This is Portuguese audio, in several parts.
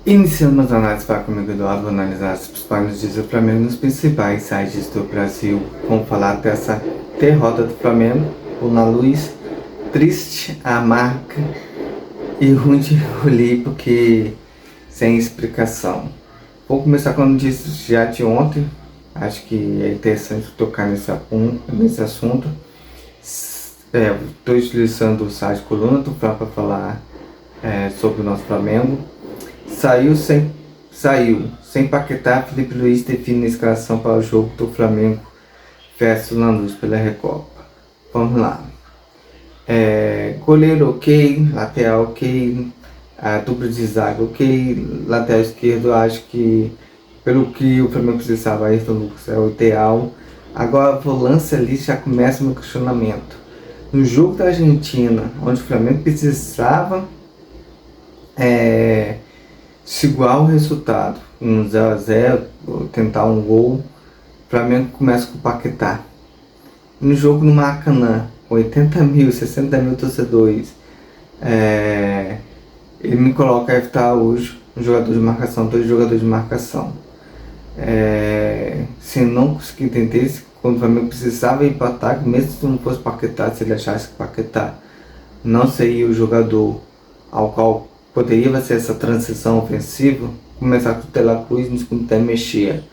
Iniciando as análises para comigo Eduardo, vou analisar as principais notícias do Flamengo nos principais sites do Brasil. Vamos falar dessa derrota do Flamengo, o Na Luz, triste, amarga e ruim de engolir porque sem explicação. Vou começar com a notícia já de ontem, acho que é interessante tocar nesse assunto. Estou utilizando o site Coluna do Fla para falar sobre o nosso Flamengo. Saiu sem Paquetá. Felipe Luiz define a escalação para o jogo do Flamengo versus Lanús pela Recopa. Vamos lá. Goleiro ok, lateral ok, a dupla de zaga ok, lateral esquerdo acho que pelo que o Flamengo precisava, Ayrton Lucas é o ideal. Agora a volância ali já começa meu questionamento. No jogo da Argentina, onde o Flamengo precisava segurar o resultado, 0x0, tentar um gol, o Flamengo começa com o Paquetá. No jogo no Maracanã, 80 mil, 60 mil torcedores, ele me coloca Everton hoje, um jogador de marcação, dois jogadores de marcação. Se não conseguir entender isso, quando o Flamengo precisava ir para o ataque, mesmo se não fosse Paquetá, se ele achasse que Paquetá não seria o jogador ao qual poderia ser essa transição ofensiva, começar com o De La Cruz no segundo tempo mexer.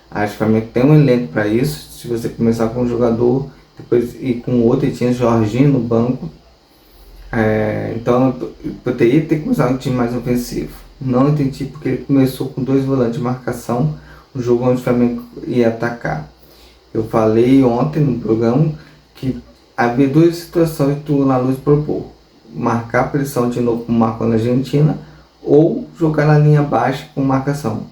Acho que o Flamengo tem um elenco para isso. Se você começar com um jogador, depois ir com outro, e tinha Jorginho no banco, então poderia ter começado um time mais ofensivo. Não entendi porque ele começou com dois volantes de marcação, um jogo onde o Flamengo ia atacar. Eu falei ontem no programa que havia duas situações que o Na Luz propôs: marcar a pressão de novo como marcou na Argentina, ou jogar na linha baixa com marcação.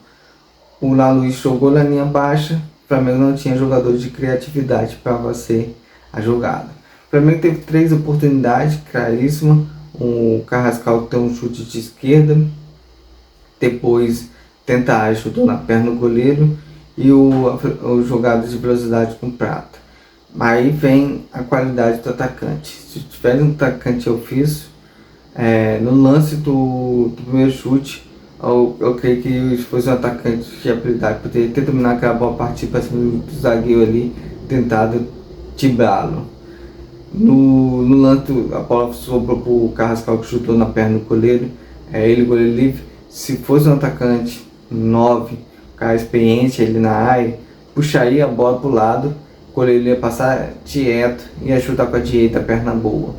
O Na Luz jogou na linha baixa, o Flamengo não tinha jogador de criatividade para fazer a jogada. O Flamengo teve 3 oportunidades claríssimas. O Carrascal tem um chute de esquerda, depois tentar chutou na perna do goleiro, e o jogada de velocidade com Prata. Aí vem a qualidade do atacante. Se tiver um atacante ofício, no lance do primeiro chute, eu creio que se fosse um atacante de habilidade, poderia ter terminado aquela bola, partir para cima do zagueiro ali, tentado tibrá-lo. No lance, a bola sobrou para o Carrascal, que chutou na perna do goleiro, ele goleiro livre. Se fosse um atacante 9, cara experiente ali na área, puxaria a bola para o lado, o goleiro ia passar direto e ia chutar com a direita, a perna boa.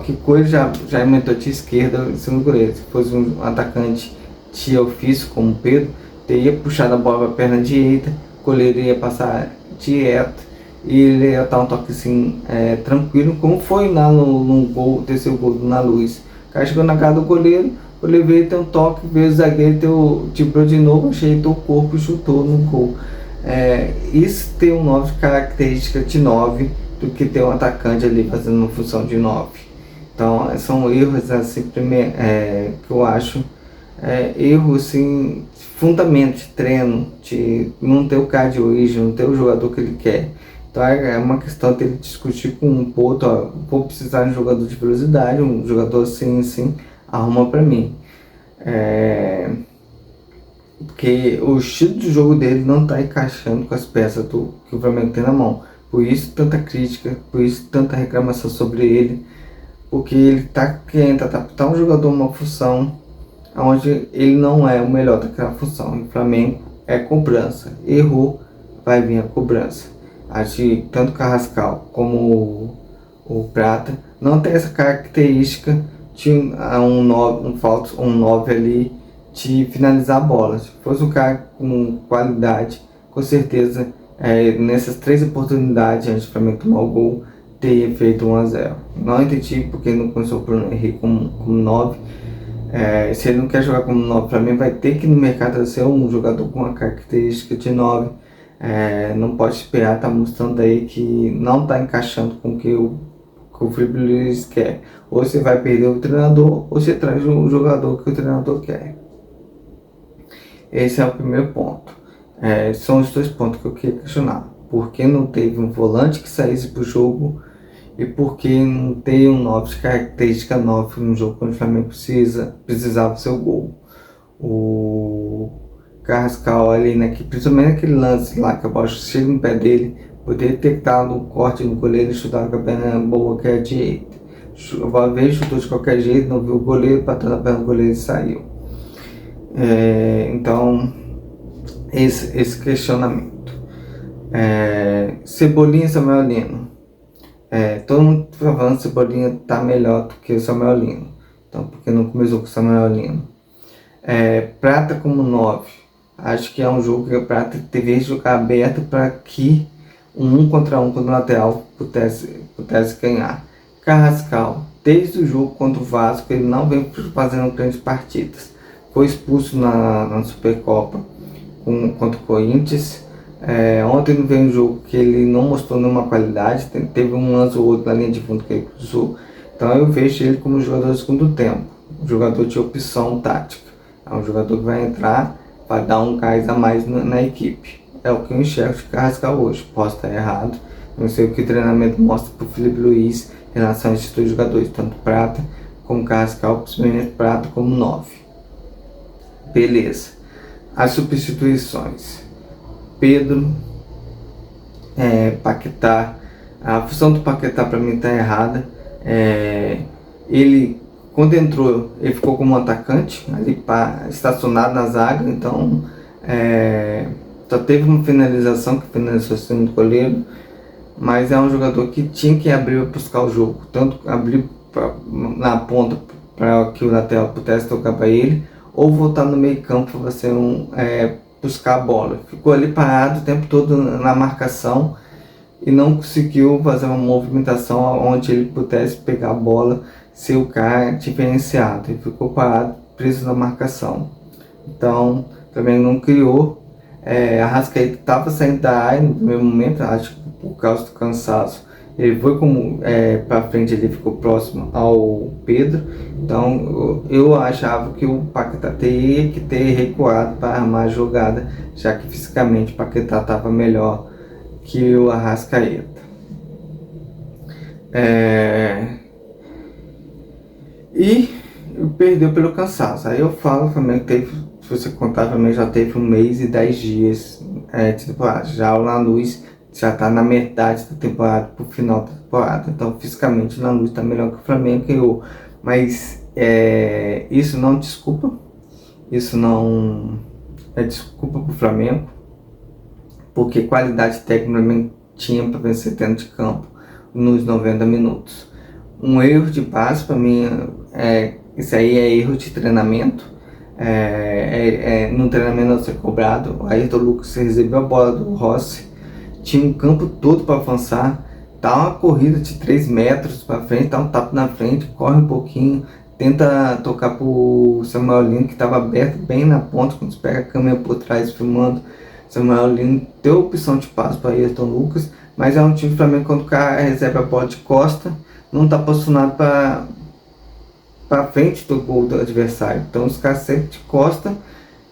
Que coisa já aumentou de esquerda em cima do goleiro. Se fosse um atacante de ofício como o Pedro, teria puxado a bola para a perna direita, o goleiro ia passar direto e ele ia dar um toque assim, tranquilo, como foi lá no gol, terceiro gol do Na Luz. O cara chegou na cara do goleiro, o goleiro veio ter um toque, veio o zagueiro, tibrou de novo, ajeitou o corpo e chutou no gol. Isso tem um 9 de característica de 9 do que ter um atacante ali fazendo uma função de 9. Então são erros assim, que eu acho erro assim, fundamento de treino, de não ter o cara de origem, não ter o jogador que ele quer. Então é uma questão de ele discutir com um Porto, vou precisar de um jogador de velocidade, um jogador assim, arruma para mim. Porque o estilo de jogo dele não está encaixando com as peças que o Flamengo tem na mão. Por isso tanta crítica, por isso tanta reclamação sobre ele, porque ele está querendo adaptar um jogador a uma função onde ele não é o melhor daquela função. O Flamengo é cobrança, errou, vai vir a cobrança. Acho que tanto o Carrascal como o Prata não tem essa característica de um 9 ali de finalizar a bola. Se fosse um cara com qualidade, com certeza nessas 3 oportunidades antes do Flamengo tomar o gol, teria feito 1x0. Não entendi porque não começou o Bruno Henrique como 9. Se ele não quer jogar como 9, o Flamengo vai ter que ir no mercado ser um jogador com uma característica de 9. Não pode esperar, tá mostrando aí que não está encaixando com o que o Felipe Luiz quer. Ou você vai perder o treinador, ou você traz o jogador que o treinador quer. Esse é o primeiro ponto. São os 2 pontos que eu queria questionar. Por que não teve um volante que saísse para o jogo? E por que não tem um 9 de característica 9 no jogo quando o Flamengo precisava do seu gol? o Carrascal ali, né, que principalmente naquele lance lá que a bola chega no pé dele, poderia ter dado um corte no goleiro e chutar com a perna boa que é a direita. A bola veio, chutou de qualquer jeito, não viu o goleiro, bateu na perna do goleiro e saiu. Então, esse questionamento. Cebolinha e Samuel Lino. Todo mundo tá falando que Cebolinha tá melhor do que o Samuel Lino. Então, porque não começou com o Samuel Lino. Prata como 9. Acho que é um jogo que a Prata deveria jogar aberto para que um contra o lateral pudesse ganhar. Carrascal, desde o jogo contra o Vasco, ele não vem fazendo grandes partidas. Foi expulso na Supercopa contra o Corinthians. Ontem não veio um jogo que ele não mostrou nenhuma qualidade. Teve um lance ou outro na linha de fundo que ele cruzou. Então eu vejo ele como jogador de segundo tempo, um jogador de opção tática. É um jogador que vai entrar para dar um gás a mais na equipe. É o que eu enxergo de Carrascal hoje. Posso estar errado. Não sei o que o treinamento mostra para o Felipe Luiz em relação a esses dois jogadores, tanto Prata como Carrascal, principalmente Prata como 9. Beleza. As substituições. Pedro, Paquetá. A função do Paquetá para mim está errada. Ele, quando entrou, ele ficou como um atacante, ali estacionado na zaga, então só teve uma finalização, que finalizou sendo do goleiro, mas é um jogador que tinha que abrir para buscar o jogo, tanto abrir na ponta para que o lateral pudesse tocar para ele, ou voltar no meio campo para você buscar a bola. Ficou ali parado o tempo todo na marcação e não conseguiu fazer uma movimentação onde ele pudesse pegar a bola, ser o cara diferenciado. Ele ficou parado, preso na marcação. Então, também não criou. Arrascaeta estava saindo da área no primeiro momento, acho que por causa do cansaço. Ele foi para frente, ele ficou próximo ao Pedro. Então eu achava que o Paquetá teria que ter recuado para armar a jogada, já que fisicamente o Paquetá estava melhor que o Arrascaeta. E perdeu pelo cansaço. Aí eu falo também que teve, se você contar também, já teve 1 mês e 10 dias de temporada. Já o Lanús já está na metade da temporada, pro final da temporada. Então fisicamente o Lanús está melhor que o Flamengo e eu. Mas isso não desculpa. Isso não é desculpa para o Flamengo, porque qualidade técnica tinha para vencer dentro de campo nos 90 minutos. Um erro de base para mim, isso aí é erro de treinamento. No treinamento não ser cobrado. O Ayrton Lucas recebeu a bola do Rossi, tinha um campo todo para avançar, dá uma corrida de 3 metros para frente, dá um tapa na frente, corre um pouquinho, tenta tocar para o Samuel Lino, que estava aberto bem na ponta, quando você pega a câmera por trás filmando. Samuel Lino deu opção de passo para Ayrton Lucas, mas é um time do Flamengo, quando o cara recebe a bola de costa, não está posicionado para frente do gol do adversário. Então os caras sempre de costa,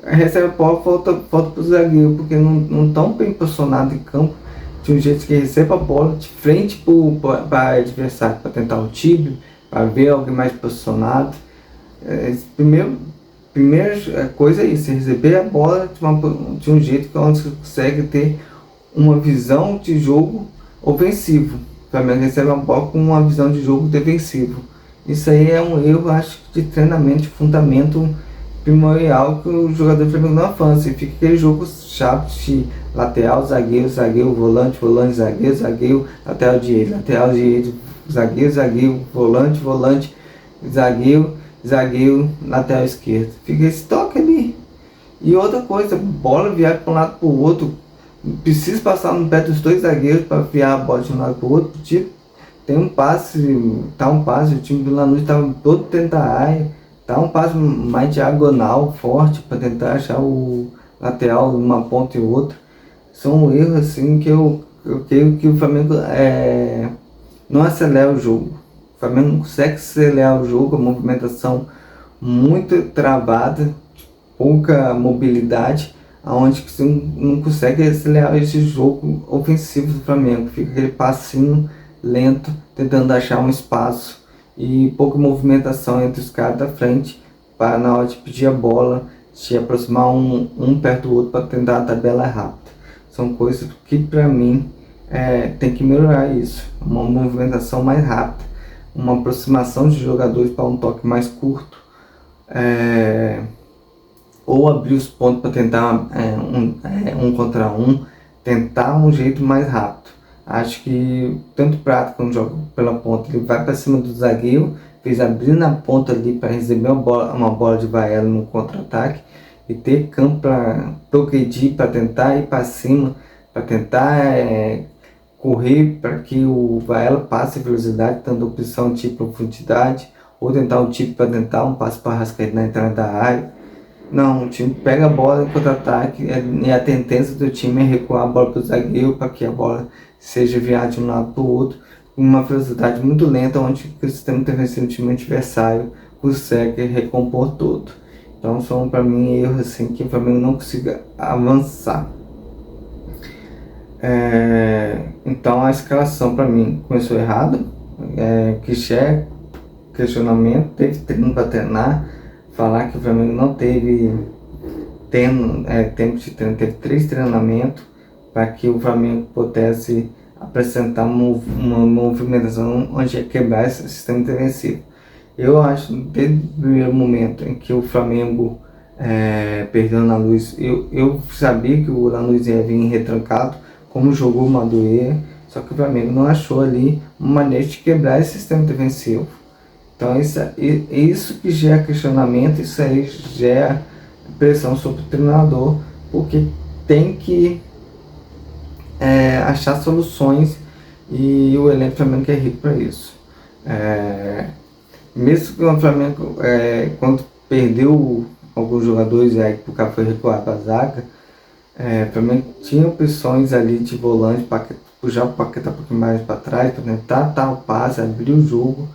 recebe a bola, volta para o zagueiro, porque não estão bem posicionados em campo, de um jeito que receba a bola de frente para o adversário, para tentar um tiro, para ver alguém mais posicionado. Primeira coisa é isso, receber a bola de um jeito que você consegue ter uma visão de jogo ofensivo. O Flamengo recebe a bola com uma visão de jogo defensivo. Isso aí é um erro, acho, de treinamento, de fundamento primordial que o jogador do Flamengo não avança. E fica aquele jogo chato de lateral, zagueiro, volante, zagueiro, lateral direito, zagueiro, volante, zagueiro, lateral esquerdo. Fica esse toque ali. E outra coisa, bola viaja para um lado para o outro. Precisa passar no pé dos dois zagueiros para viar a bola de um lado para o outro. Tipo, tem um passe, o time do Lanús estava todo dentro da área. Tá um passe mais diagonal, forte, para tentar achar o lateral numa ponta e outra. São erros assim que eu creio que o Flamengo não acelera o jogo. O Flamengo não consegue acelerar o jogo, a movimentação muito travada, pouca mobilidade, aonde você não consegue acelerar esse jogo ofensivo do Flamengo. Fica aquele passinho lento, tentando achar um espaço e pouca movimentação entre os caras da frente, para na hora de pedir a bola te aproximar um perto do outro para tentar a tabela rápida. São coisas que para mim tem que melhorar isso. Uma movimentação mais rápida, uma aproximação de jogadores para um toque mais curto, ou abrir os pontos para tentar um contra um, tentar um jeito mais rápido. Acho que tanto o Prata quando joga pela ponta, ele vai para cima do zagueiro, fez abrir na ponta ali para receber uma bola de Vaela no contra-ataque e ter campo para progredir, para tentar ir para cima, para tentar correr para que o Vaela passe velocidade, dando opção de profundidade, ou tentar um tipo para tentar um passe para Arrascaeta na entrada da área. Não, o time pega a bola em contra-ataque e a tendência do time é recuar a bola para o zagueiro para que a bola seja enviada de um lado para o outro com uma velocidade muito lenta, onde o sistema defensivo do time adversário consegue recompor todo. Então são para mim erros assim, que o Flamengo não consiga avançar. Então a escalação para mim começou errado, questionamento, teve treino para treinar. Falar que o Flamengo não teve tempo de treino, teve 3 treinamentos para que o Flamengo pudesse apresentar uma movimentação onde ia quebrar esse sistema defensivo. Eu acho, desde o primeiro momento em que o Flamengo perdeu o Lanús, eu sabia que o Lanús ia vir retrancado, como jogou o Madureira, só que o Flamengo não achou ali uma maneira de quebrar esse sistema defensivo. Então isso que gera questionamento, isso aí gera pressão sobre o treinador, porque tem que achar soluções e o elenco do Flamengo é rico para isso. Mesmo que o Flamengo, quando perdeu alguns jogadores, aí o cara foi recuar para a zaga, o Flamengo tinha opções ali de volante para puxar o Paquetá um pouquinho mais para trás, para tentar dar o passe, abrir o jogo.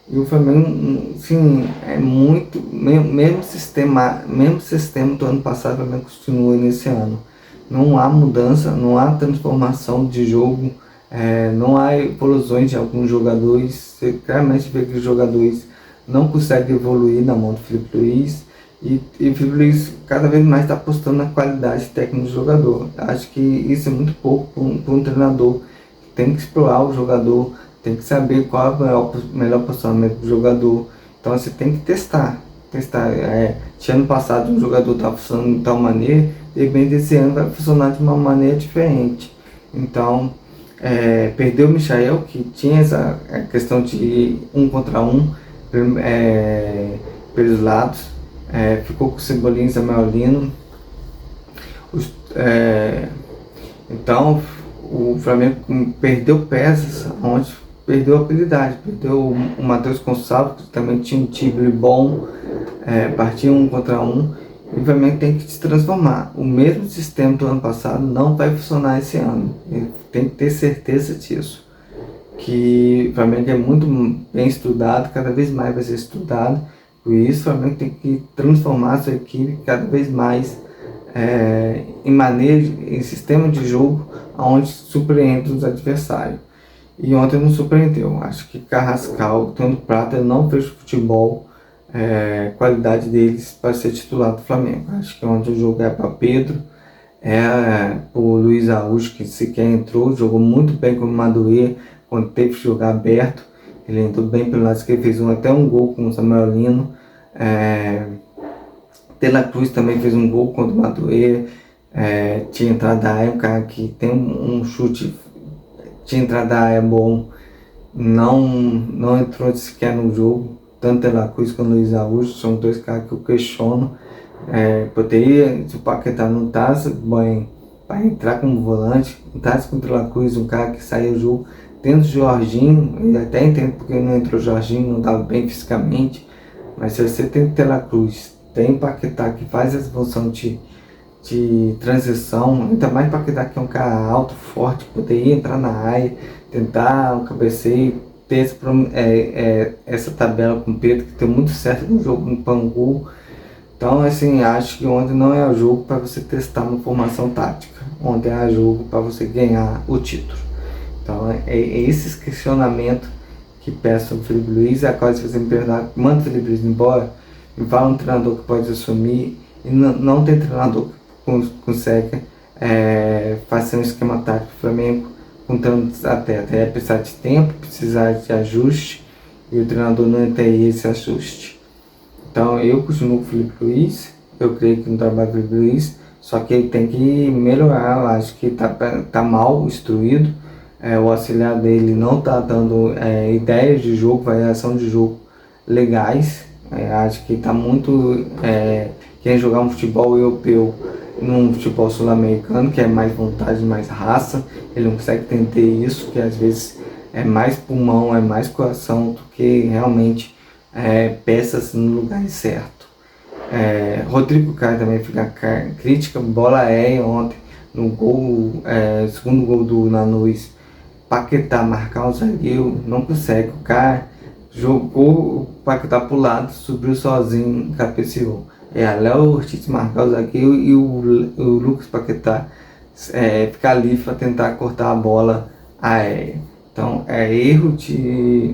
E o Flamengo, sim, muito, mesmo sistema do ano passado, o Flamengo continua nesse ano. Não há mudança, não há transformação de jogo, não há evoluções de alguns jogadores. Você claramente vê que os jogadores não conseguem evoluir na mão do Felipe Luiz. E o Felipe Luiz cada vez mais está apostando na qualidade técnica do jogador. Acho que isso é muito pouco para um treinador. Tem que explorar o jogador, tem que saber qual é o melhor posicionamento do jogador. Então você tem que testar. Se ano passado um jogador estava funcionando de tal maneira, de repente esse ano vai funcionar de uma maneira diferente. Então, perdeu o Michael, que tinha essa questão de um contra um pelos lados. Ficou com o Cebolinha e Samuel Lino. Então o Flamengo perdeu peças, onde perdeu a habilidade, perdeu o Matheus Gonçalves, que também tinha um time bom, partia um contra um, e o Flamengo tem que se transformar. O mesmo sistema do ano passado não vai funcionar esse ano, ele tem que ter certeza disso, que o Flamengo é muito bem estudado, cada vez mais vai ser estudado, por isso o Flamengo tem que transformar a sua equipe cada vez mais em manejo, em sistema de jogo, onde surpreende os adversários. E ontem não surpreendeu. Acho que Carrascal, tanto Prata, não fez futebol, qualidade deles para ser titular do Flamengo. Acho que ontem o jogo é para Pedro, o Luiz Araújo, que sequer entrou, jogou muito bem com o Madureira, quando teve que jogar aberto. Ele entrou bem pelo lado esquerdo, fez até um gol com o Samuel Lino. De La Cruz também fez um gol contra o Madureira. Tinha entrada da área, um cara que tem um chute, tinha entrada da área bom, não entrou sequer no jogo. Tanto De La Cruz quanto o Luiz Araújo são dois caras que eu questiono. Poderia, se o Paquetá não estasse bem para entrar como volante, entrasse com o De La Cruz, um cara que saiu do jogo. Tendo o Jorginho, eu até entendo porque não entrou o Jorginho, não estava bem fisicamente, mas se você tem o De La Cruz, tem o Paquetá que faz essa função de transição, ainda mais Paquetá que é um cara alto, forte, poderia entrar na área, tentar um cabeceio, ter essa tabela com o Pedro, que deu muito certo no jogo no Pangu. Então, assim, acho que ontem não é o jogo para você testar uma formação tática, ontem é o jogo para você ganhar o título. Então, esses questionamentos que peço ao Felipe Luiz, a qual se você me perguntar, manda o Felipe Luiz embora, me fala um treinador que pode assumir, e não tem treinador que consegue fazer um esquema tático do Flamengo com tantos atletas. É precisar de tempo, precisar de ajuste, e o treinador não tem esse ajuste. Então eu continuo com o Felipe Luiz, eu creio que no trabalho do Felipe Luiz, só que ele tem que melhorar. Eu acho que tá mal instruído, o auxiliar dele não tá dando ideias de jogo, variação de jogo legais. Acho que tá muito querendo jogar um futebol europeu num futebol sul-americano, que é mais vontade, mais raça. Ele não consegue entender isso, que às vezes é mais pulmão, é mais coração do que realmente peças no lugar certo. Rodrigo Caio também fica crítica, bola aérea ontem no gol, segundo gol do Lanús. Paquetá marcar o zagueiro, não consegue. O cara jogou o Paquetá pro lado, subiu sozinho, cabeceou. Léo Ortiz marcar o zagueiro e o Lucas Paquetá ficar ali para tentar cortar a bola aérea. Então é erro de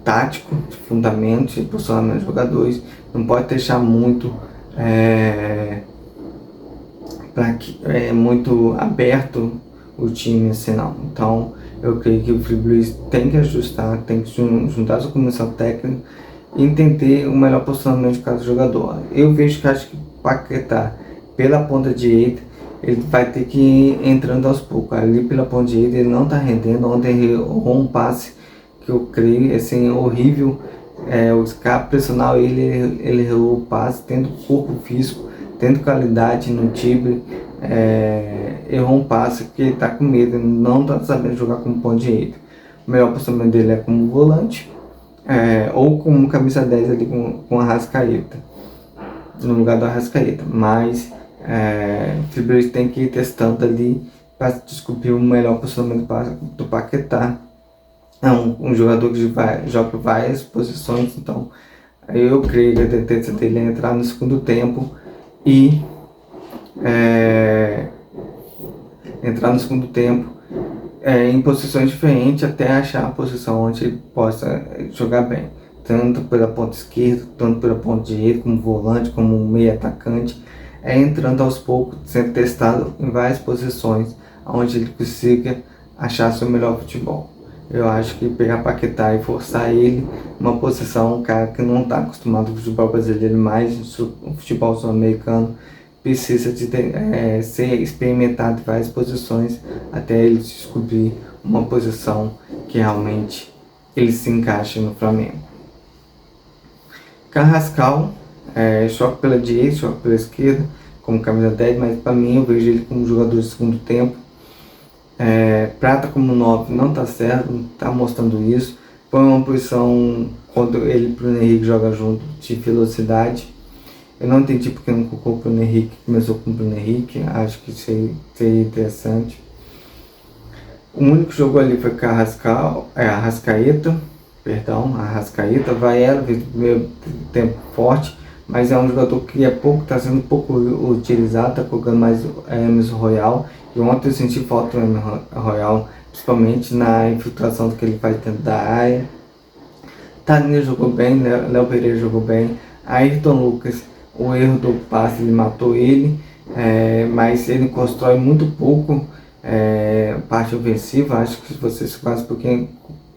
tático, de fundamento, de posicionamento de jogadores. Não pode deixar muito muito aberto o time assim, não. Então eu creio que o Felipe Luiz tem que ajustar, tem que juntar sua comissão técnica e entender o melhor posicionamento de cada jogador. Eu vejo que acho que o Paquetá pela ponta direita ele vai ter que ir entrando aos poucos. Ali pela ponta direita ele não está rendendo. Ontem ele errou um passe que eu creio assim, horrível. Os caras pressionaram ele errou o passe, tendo corpo físico, tendo qualidade no time. Errou um passe porque ele está com medo, não está sabendo jogar como ponta direita. O melhor posicionamento dele é como volante, ou como camisa 10 ali com a Arrascaeta, no lugar do Arrascaeta. Mas o Felipe tem que ir testando ali para descobrir o melhor posicionamento do Paquetá. É um jogador que joga várias posições, então eu creio que a tendência dele é entrar no segundo tempo e em posições diferentes até achar a posição onde ele possa jogar bem, tanto pela ponta esquerda, tanto pela ponta direita, como volante, como meio atacante, entrando aos poucos, sendo testado em várias posições, onde ele consiga achar seu melhor futebol. Eu acho que pegar Paquetá e forçar ele numa posição, um cara que não está acostumado com o futebol brasileiro, mais o futebol sul-americano, precisa de ser experimentado em várias posições até ele descobrir uma posição que realmente ele se encaixe no Flamengo. Carrascal, choque pela direita, choque pela esquerda, como camisa 10, mas para mim eu vejo ele como jogador de segundo tempo. Prata como 9 não está certo, não está mostrando isso. Põe uma posição quando ele e o Bruno Henrique joga junto de velocidade. Eu não entendi porque não colocou o Bruno Henrique, começou com o Bruno Henrique, acho que seria interessante. O único que jogou ali foi Arrascaeta, vai ela, fez o primeiro tempo forte, mas é um jogador que está sendo pouco utilizado, está colocando mais Emerson Royal. E ontem eu senti falta do Emerson Royal, principalmente na infiltração que ele faz dentro da área. Tadinho jogou bem, Léo Pereira jogou bem, Ayrton Lucas, o erro do passe ele matou ele, mas ele constrói muito pouco parte ofensiva. Acho que se você se faz um pouquinho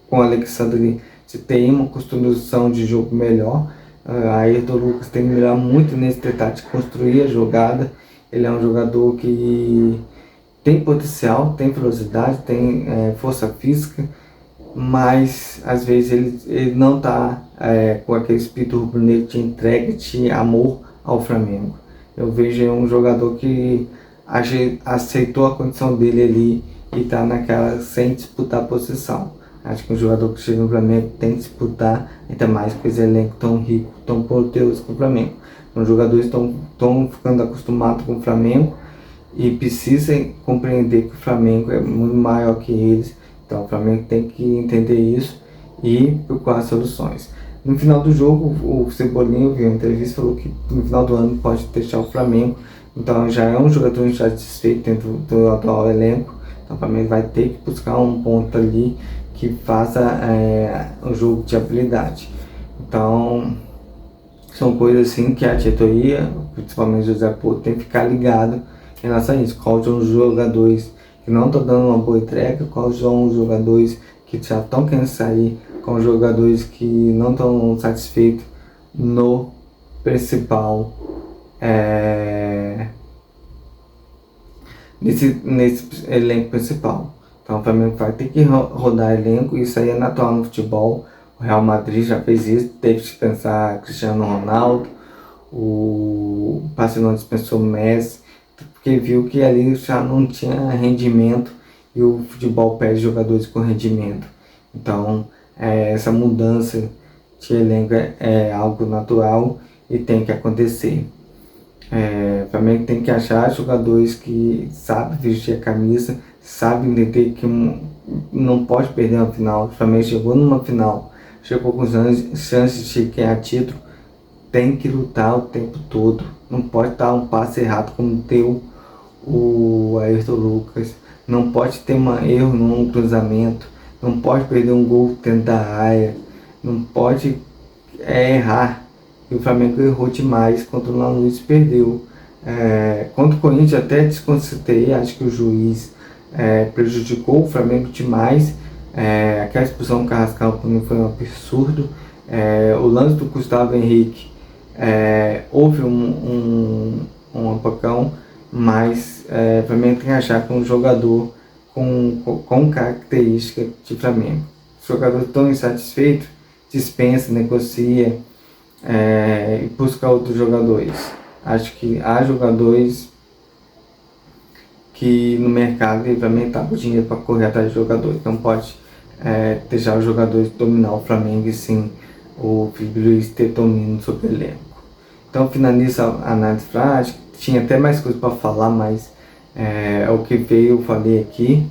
com o Alexandre, você tem uma construção de jogo melhor. Ayrton Lucas tem que melhorar muito nesse detalhe de construir a jogada. Ele é um jogador que tem potencial, tem velocidade, tem força física, mas às vezes ele não está com aquele espírito rubro-negro de entrega, de amor ao Flamengo. Eu vejo um jogador que aceitou a condição dele ali e está naquela sem disputar a posição. Acho que um jogador que chega no Flamengo tem que disputar, ainda mais com esse elenco tão rico, tão poderoso com o Flamengo. Os jogadores estão ficando acostumados com o Flamengo e precisam compreender que o Flamengo é muito maior que eles. Então o Flamengo tem que entender isso e procurar soluções. No final do jogo, o Cebolinha viu uma entrevista e falou que no final do ano pode deixar o Flamengo. Então já é um jogador já satisfeito dentro do atual elenco. Então o Flamengo vai ter que buscar um ponto ali que faça um jogo de habilidade. Então São coisas assim que a diretoria, principalmente o José Porto, tem que ficar ligado em relação a isso. Quais são os jogadores que não estão dando uma boa entrega, quais são os jogadores que já estão querendo sair, com os jogadores que não estão satisfeitos no principal, nesse elenco principal. Então o Flamengo vai ter que rodar elenco, isso aí é natural no futebol. O Real Madrid já fez isso, teve que dispensar Cristiano Ronaldo, o Barcelona dispensou Messi, porque viu que ali já não tinha rendimento e o futebol pede jogadores com rendimento. Então essa mudança de elenco é algo natural e tem que acontecer. O Flamengo tem que achar jogadores que sabem vestir a camisa, sabem entender que não pode perder uma final. O Flamengo chegou numa final, chegou com chances de ganhar título, tem que lutar o tempo todo. Não pode dar um passe errado como deu o Ayrton Lucas, não pode ter um erro num cruzamento, não pode perder um gol dentro da área, não pode errar. E o Flamengo errou demais contra o Lanús, perdeu. Contra o Corinthians até desconcentrei, acho que o juiz prejudicou o Flamengo demais. Aquela expulsão do Carrascal para mim foi um absurdo. O lance do Gustavo Henrique, houve um apagão, mas o Flamengo tem que achar que um jogador com característica de Flamengo. Os jogadores estão insatisfeitos, dispensa, negocia, e busca outros jogadores. Acho que há jogadores que no mercado ele também está com dinheiro para correr atrás de jogadores. Não pode deixar os jogadores dominar o Flamengo e sim o Felipe Luiz ter domínio sobre o elenco. Então finaliza a análise prática. Tinha até mais coisa para falar, mas o que veio eu falei aqui.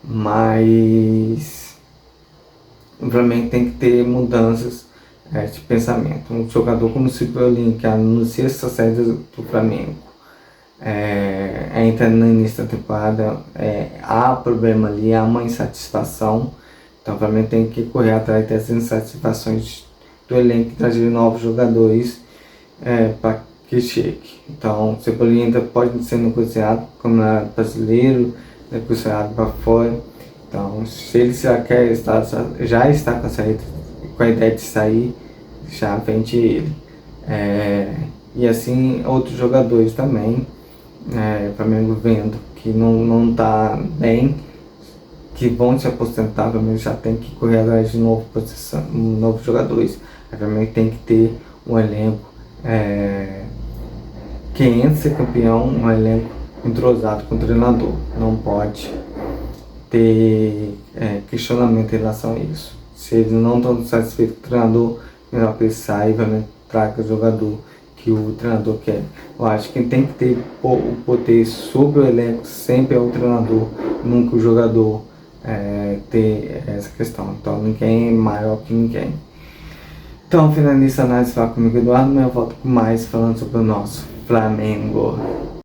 Mas o Flamengo tem que ter mudanças de pensamento. Um jogador como o Cebolinha, que anuncia essa saída do Flamengo, entra no início da temporada, há problema ali, há uma insatisfação. Então o Flamengo tem que correr atrás dessas insatisfações do elenco e trazer novos jogadores para que chegue. Então o Cebolinha ainda pode ser negociado como brasileiro, negociado para fora. Então se ele já está com a ideia de sair, já vende ele. E assim outros jogadores também, o Flamengo vendo que não está bem, que vão se aposentar, o Flamengo já tem que correr atrás de novos jogadores. O Flamengo tem que ter um elenco quem ser campeão, um elenco entrosado com o treinador. Não pode ter questionamento em relação a isso. Se eles não estão satisfeitos com o treinador, melhor que ele saia e traga o jogador que o treinador quer. Eu acho que quem tem que ter o poder sobre o elenco sempre é o treinador, nunca o jogador ter essa questão. Então ninguém é maior que ninguém. Então finaliza a análise, fala comigo, Eduardo, mas eu volto com mais falando sobre o nosso Flamengo.